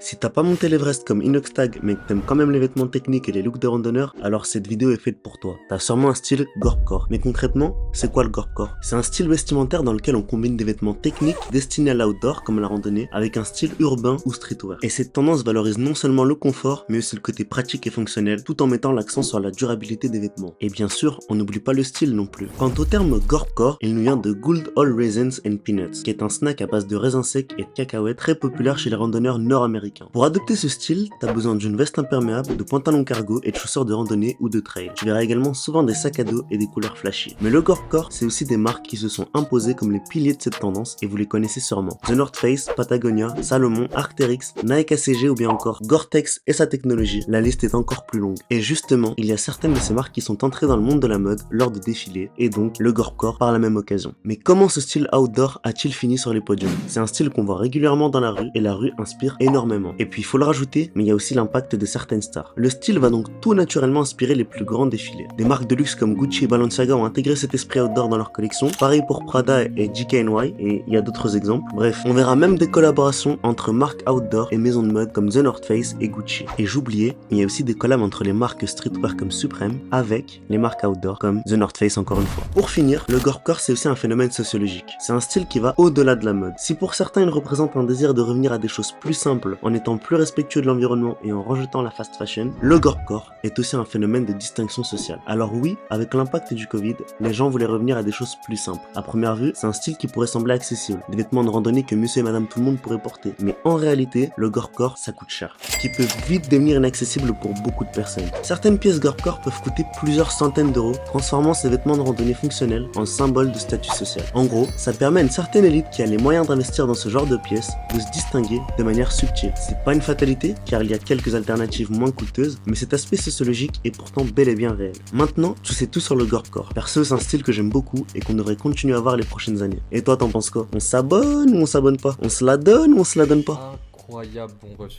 Si t'as pas monté l'Everest comme Inoxtag mais que t'aimes quand même les vêtements techniques et les looks de randonneur, alors cette vidéo est faite pour toi. T'as sûrement un style Gorpcore. Mais concrètement, c'est quoi le Gorpcore? C'est un style vestimentaire dans lequel on combine des vêtements techniques destinés à l'outdoor comme la randonnée avec un style urbain ou streetwear. Et cette tendance valorise non seulement le confort mais aussi le côté pratique et fonctionnel tout en mettant l'accent sur la durabilité des vêtements. Et bien sûr, on n'oublie pas le style non plus. Quant au terme Gorpcore, il nous vient de Good Old Raisins and Peanuts, qui est un snack à base de raisins secs et de cacahuètes très populaire chez les randonneurs nord-américains. Pour adopter ce style, t'as besoin d'une veste imperméable, de pantalons cargo et de chaussures de randonnée ou de trail. Tu verras également souvent des sacs à dos et des couleurs flashy. Mais le Gorpcore, c'est aussi des marques qui se sont imposées comme les piliers de cette tendance et vous les connaissez sûrement. The North Face, Patagonia, Salomon, Arc'teryx, Nike ACG ou bien encore Gore-Tex et sa technologie. La liste est encore plus longue. Et justement, il y a certaines de ces marques qui sont entrées dans le monde de la mode lors de défilés et donc le Gorpcore par la même occasion. Mais comment ce style outdoor a-t-il fini sur les podiums? C'est un style qu'on voit régulièrement dans la rue et la rue inspire énormément. Et puis il faut le rajouter, mais il y a aussi l'impact de certaines stars. Le style va donc tout naturellement inspirer les plus grands défilés. Des marques de luxe comme Gucci et Balenciaga ont intégré cet esprit outdoor dans leur collection. Pareil pour Prada et DKNY, et il y a d'autres exemples. Bref, on verra même des collaborations entre marques outdoor et maisons de mode comme The North Face et Gucci. Et j'oubliais, il y a aussi des collabs entre les marques streetwear comme Supreme avec les marques outdoor comme The North Face encore une fois. Pour finir, le Gorpcore c'est aussi un phénomène sociologique. C'est un style qui va au-delà de la mode. Si pour certains il représente un désir de revenir à des choses plus simples en étant plus respectueux de l'environnement et en rejetant la fast fashion, le Gorpcore est aussi un phénomène de distinction sociale. Alors oui, avec l'impact du Covid, les gens voulaient revenir à des choses plus simples. À première vue, c'est un style qui pourrait sembler accessible, des vêtements de randonnée que monsieur et madame tout le monde pourraient porter. Mais en réalité, le Gorpcore, ça coûte cher, ce qui peut vite devenir inaccessible pour beaucoup de personnes. Certaines pièces Gorpcore peuvent coûter plusieurs centaines d'euros, transformant ces vêtements de randonnée fonctionnels en symbole de statut social. En gros, ça permet à une certaine élite qui a les moyens d'investir dans ce genre de pièces de se distinguer de manière subtile. C'est pas une fatalité, car il y a quelques alternatives moins coûteuses, mais cet aspect sociologique est pourtant bel et bien réel. Maintenant, tu sais tout sur le Gorpcore. Perso, c'est un style que j'aime beaucoup et qu'on devrait continuer à voir les prochaines années. Et toi, t'en penses quoi? On s'abonne ou on s'abonne pas? On se la donne ou on se la donne pas? Incroyable, bon bref.